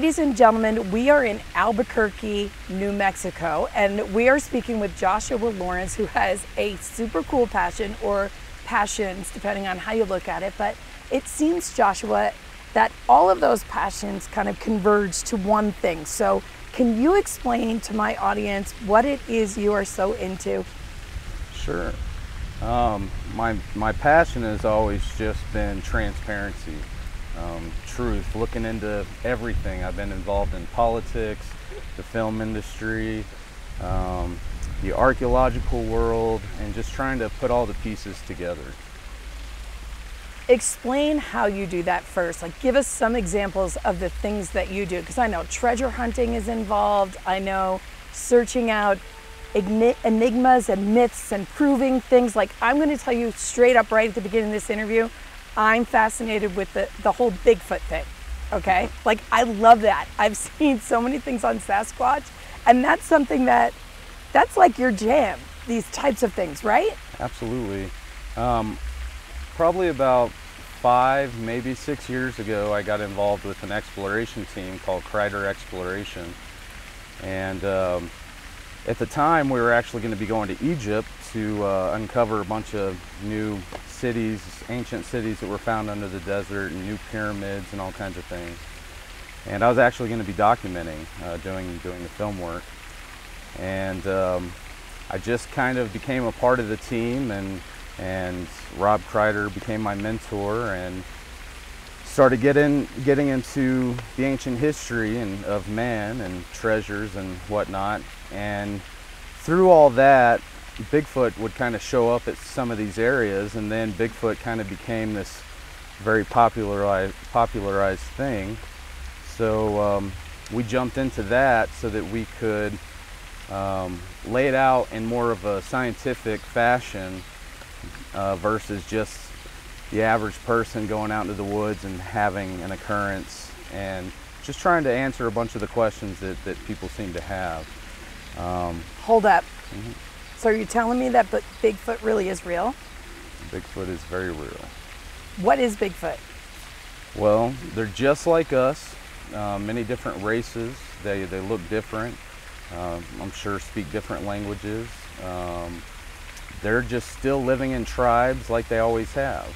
Ladies and gentlemen, we are in Albuquerque, New Mexico, and we are speaking with Joshua Lawrence, who has a super cool passion, or passions, depending on how you look at it. But it seems, Joshua, that all of those passions kind of converge to one thing. So can you explain to my audience what it is you are so into? Sure. My passion has always just been transparency. Truth, looking into everything. I've been involved in politics, the film industry, the archaeological world, and just trying to put all the pieces together. Explain how you do that first. Like, give us some examples of the things that you do, because I know treasure hunting is involved. I know searching out enigmas and myths and proving things. Like, I'm going to tell you straight up right at the beginning of this interview, I'm fascinated with the whole Bigfoot thing, okay? Like, I love that. I've seen so many things on Sasquatch, and that's something that's like your jam, these types of things, right? Absolutely. Probably about 5, maybe 6 years ago, I got involved with an exploration team called Crider Exploration. And at the time, we were actually going to be going to Egypt to uncover a bunch of new cities, ancient cities that were found under the desert, and new pyramids and all kinds of things. And I was actually going to be documenting, doing the film work. And I just kind of became a part of the team, and Rob Crider became my mentor, and started getting into the ancient history of man and treasures and whatnot. And through all that, Bigfoot would kind of show up at some of these areas, and then Bigfoot kind of became this very popularized thing. So we jumped into that so that we could lay it out in more of a scientific fashion versus just the average person going out into the woods and having an occurrence, and just trying to answer a bunch of the questions that people seem to have. Hold up. So are you telling me that Bigfoot really is real? Bigfoot is very real. What is Bigfoot? Well, they're just like us, many different races. They look different. I'm sure speak different languages. They're just still living in tribes like they always have.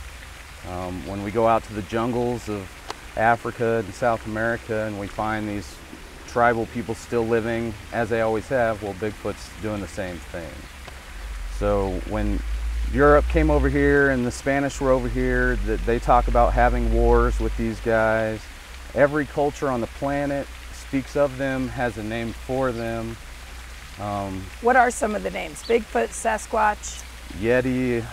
When we go out to the jungles of Africa and South America and we find these tribal people still living as they always have, well, Bigfoot's doing the same thing. So when Europe came over here and the Spanish were over here, that they talk about having wars with these guys. Every culture on the planet speaks of them, has a name for them. What are some of the names? Bigfoot, Sasquatch? Yeti,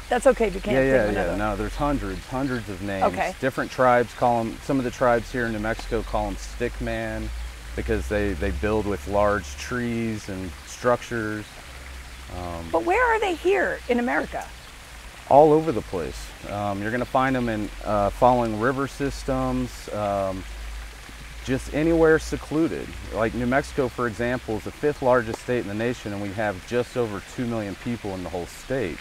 That's okay if you can't think of another. No, there's hundreds of names. Okay. Different tribes call them, some of the tribes here in New Mexico call them stick man, because they build with large trees and structures. But where are they here in America? All over the place. You're going to find them in following river systems, just anywhere secluded. Like New Mexico, for example, is the 5th largest state in the nation, and we have just over 2 million people in the whole state.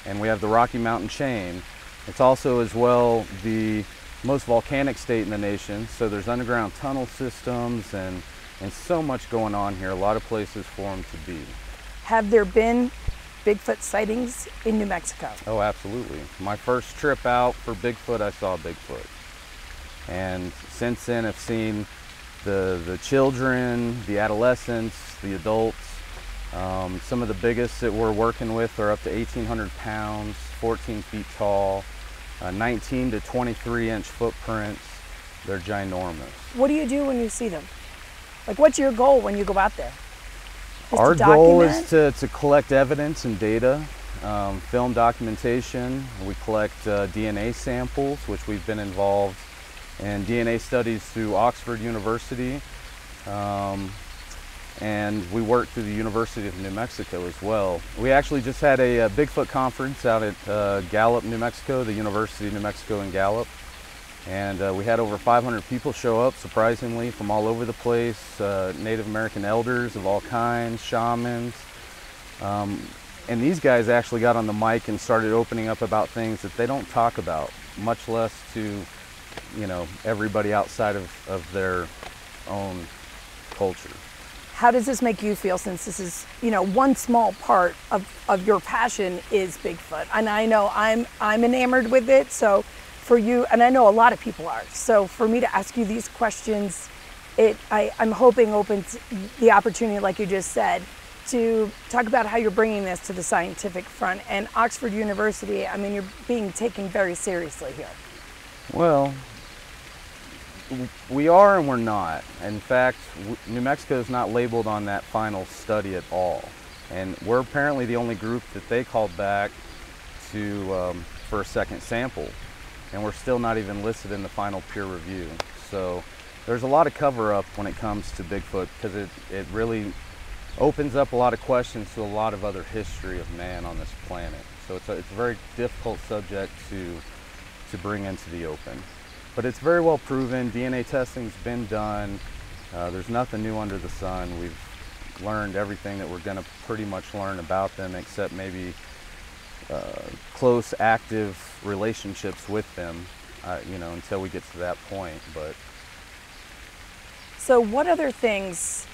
And we have the Rocky Mountain chain. It's also as well the most volcanic state in the nation, so there's underground tunnel systems and so much going on here, a lot of places for them to be. Have there been Bigfoot sightings in New Mexico? Oh, absolutely. My first trip out for Bigfoot, I saw Bigfoot. And since then, I've seen the children, the adolescents, the adults. Some of the biggest that we're working with are up to 1,800 pounds, 14 feet tall, 19 to 23 inch footprints. They're ginormous. What do you do when you see them? Like, what's your goal when you go out there? Our goal is to collect evidence and data, film documentation. We collect DNA samples, which we've been involved in DNA studies through Oxford University. And we work through the University of New Mexico as well. We actually just had a Bigfoot conference out at Gallup, New Mexico, the University of New Mexico in Gallup. And we had over 500 people show up, surprisingly, from all over the place, Native American elders of all kinds, shamans. And these guys actually got on the mic and started opening up about things that they don't talk about, much less to, you know, everybody outside of their own culture. How does this make you feel, since this is, you know, one small part of your passion is Bigfoot? And I know I'm enamored with it, so for you, and I know a lot of people are, so for me to ask you these questions, I'm hoping opens the opportunity, like you just said, to talk about how you're bringing this to the scientific front. And Oxford University, I mean, you're being taken very seriously here. Well, we are and we're not. In fact, New Mexico is not labeled on that final study at all. And we're apparently the only group that they called back to for a second sample. And we're still not even listed in the final peer review. So there's a lot of cover up when it comes to Bigfoot, because it really opens up a lot of questions to a lot of other history of man on this planet. So it's a very difficult subject to bring into the open. But it's very well proven. DNA testing's been done. There's nothing new under the sun. We've learned everything that we're going to pretty much learn about them, except maybe close, active relationships with them, you know, until we get to that point. But so what other things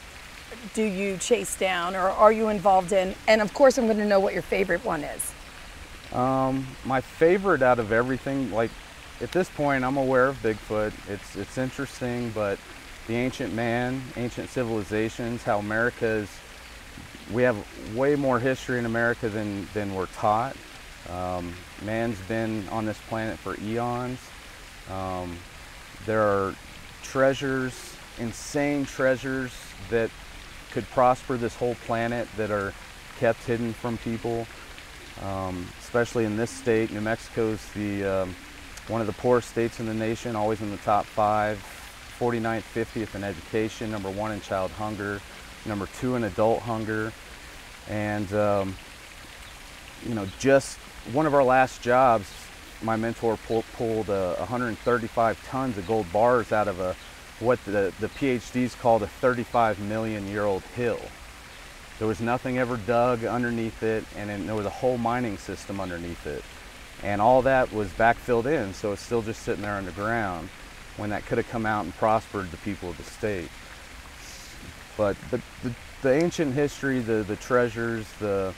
do you chase down, or are you involved in? And of course, I'm going to know what your favorite one is. My favorite out of everything, like at this point, I'm aware of Bigfoot. It's interesting, but the ancient man, ancient civilizations, how we have way more history in America than we're taught. Man's been on this planet for eons. There are treasures, insane treasures that could prosper this whole planet that are kept hidden from people, especially in this state. New Mexico's one of the poorest states in the nation, always in the top 5, 49th, 50th in education, number 1 in child hunger, number 2 in adult hunger. And you know, just one of our last jobs, my mentor pulled 135 tons of gold bars out of what the PhDs called a 35 million year old hill. There was nothing ever dug underneath it, and then there was a whole mining system underneath it. And all that was backfilled in, so it's still just sitting there underground, when that could have come out and prospered the people of the state. But the ancient history, the treasures, the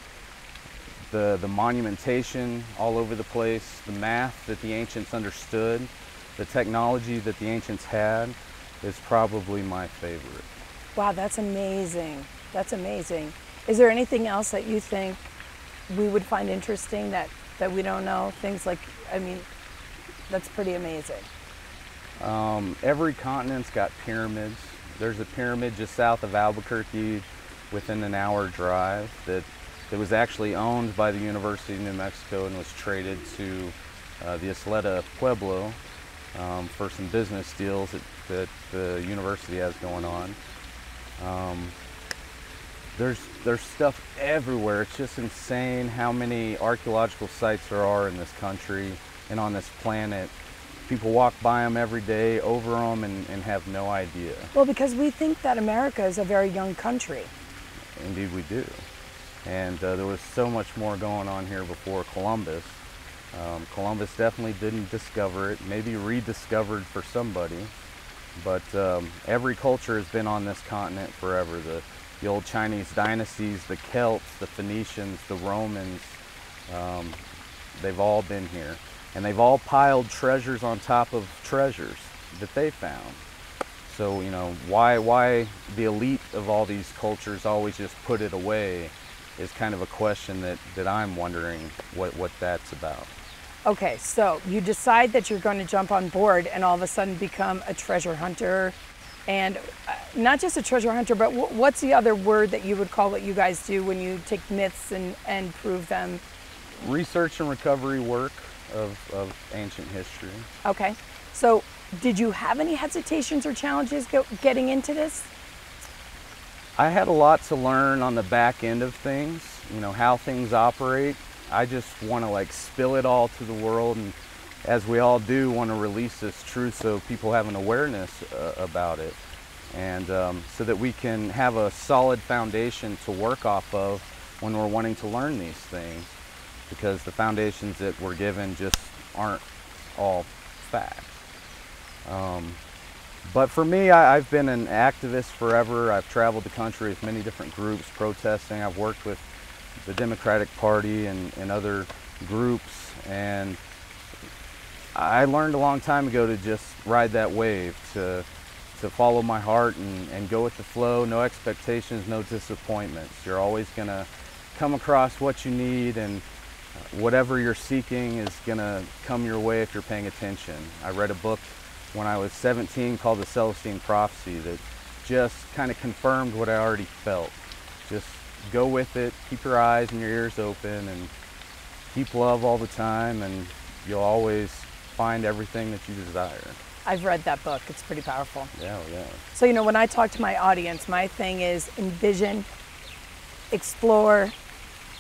monumentation all over the place, the math that the ancients understood, the technology that the ancients had, is probably my favorite. Wow, that's amazing. That's amazing. Is there anything else that you think we would find interesting that we don't know? Things like, I mean, that's pretty amazing. Every continent's got pyramids. There's a pyramid just south of Albuquerque within an hour drive that was actually owned by the University of New Mexico and was traded to the Isleta Pueblo for some business deals that the university has going on. There's stuff everywhere. It's just insane how many archaeological sites there are in this country and on this planet. People walk by them every day, over them, and have no idea. Well, because we think that America is a very young country. Indeed we do. And there was so much more going on here before Columbus. Columbus definitely didn't discover it, maybe rediscovered for somebody. But every culture has been on this continent forever. The old Chinese dynasties, the Celts, the Phoenicians, the Romans, they've all been here. And they've all piled treasures on top of treasures that they found. So, you know, why the elite of all these cultures always just put it away is kind of a question that I'm wondering what that's about. Okay, so you decide that you're going to jump on board and all of a sudden become a treasure hunter. And not just a treasure hunter, but what's the other word that you would call what you guys do when you take myths and prove them? Research and recovery work of ancient history. Okay, so did you have any hesitations or challenges getting into this? I had a lot to learn on the back end of things, you know, how things operate. I just want to like spill it all to the world, and as we all do, want to release this truth so people have an awareness about it, and so that we can have a solid foundation to work off of when we're wanting to learn these things, because the foundations that we're given just aren't all facts. But for me, I've been an activist forever. I've traveled the country with many different groups protesting. I've worked with the Democratic Party and other groups, and I learned a long time ago to just ride that wave, to follow my heart and go with the flow. No expectations, no disappointments. You're always going to come across what you need, and whatever you're seeking is going to come your way if you're paying attention. I read a book when I was 17 called The Celestine Prophecy that just kind of confirmed what I already felt. Just go with it, keep your eyes and your ears open, and keep love all the time, and you'll always find everything that you desire. I've read that book. It's pretty powerful. Yeah, yeah. So, you know, when I talk to my audience, my thing is envision, explore,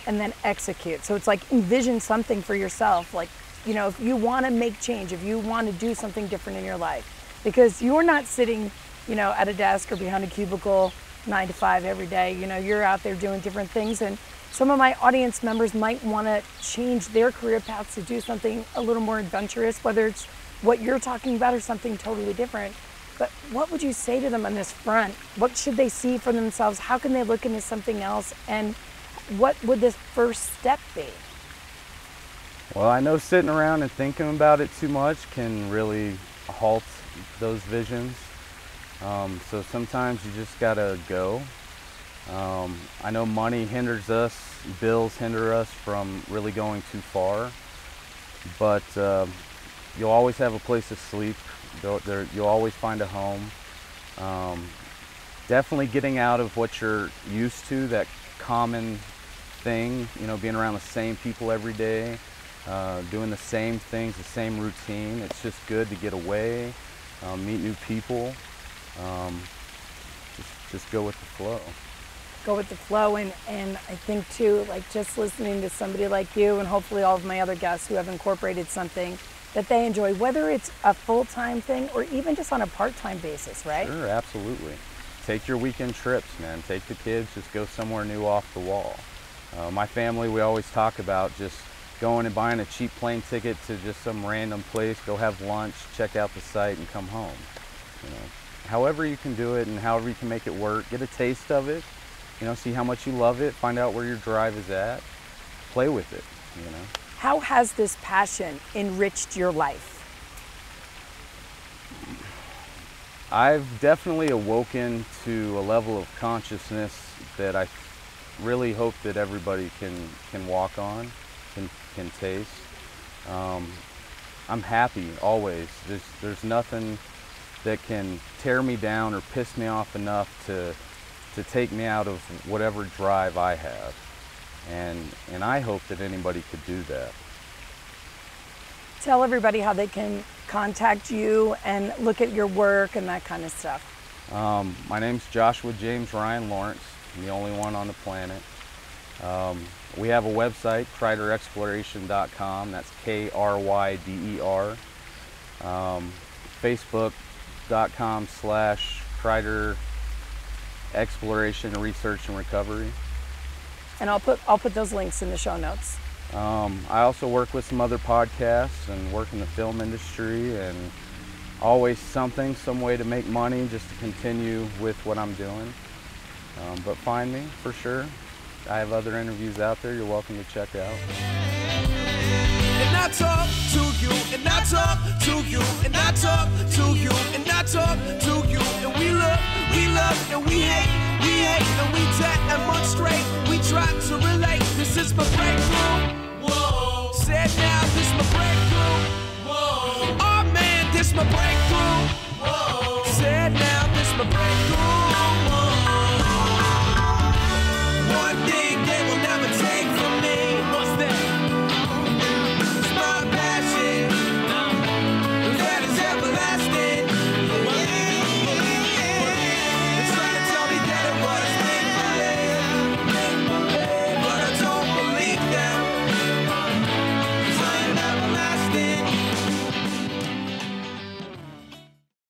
and then execute. So it's like envision something for yourself. Like, you know, if you want to make change, if you want to do something different in your life, because you're not sitting, you know, at a desk or behind a cubicle 9 to 5 every day. You know, you're out there doing different things, and some of my audience members might want to change their career paths to do something a little more adventurous, whether it's what you're talking about or something totally different. But what would you say to them on this front? What should they see for themselves? How can they look into something else? And what would this first step be? Well, I know sitting around and thinking about it too much can really halt those visions. So sometimes you just gotta go. I know money hinders us, bills hinder us from really going too far, but you'll always have a place to sleep. You'll always find a home. Definitely getting out of what you're used to, that common thing, you know, being around the same people every day, doing the same things, the same routine. It's just good to get away, meet new people, just go with the flow. Go with the flow, and I think too, like just listening to somebody like you and hopefully all of my other guests who have incorporated something that they enjoy, whether it's a full-time thing or even just on a part-time basis, right? Sure, absolutely. Take your weekend trips, man. Take the kids, just go somewhere new off the wall. My family, we always talk about just going and buying a cheap plane ticket to just some random place, go have lunch, check out the site, and come home. You know, however you can do it and however you can make it work, get a taste of it. You know, see how much you love it, find out where your drive is at, play with it, you know. How has this passion enriched your life? I've definitely awoken to a level of consciousness that I really hope that everybody can walk on, can taste. I'm happy always. There's nothing that can tear me down or piss me off enough to take me out of whatever drive I have. And I hope that anybody could do that. Tell everybody how they can contact you and look at your work and that kind of stuff. My name's Joshua James Ryan Lawrence. I'm the only one on the planet. We have a website, criderexploration.com. That's Kryder. Facebook.com/Crider Exploration, Research, and Recovery. And I'll put those links in the show notes. I also work with some other podcasts and work in the film industry, and always some way to make money just to continue with what I'm doing. But find me for sure. I have other interviews out there you're welcome to check out. And I talk to you, and I talk to you, and I talk to you, and I talk to you, and we love, and we hate, and we demonstrate, we try to relate. This is my breakthrough. Whoa. Said now, this is my breakthrough.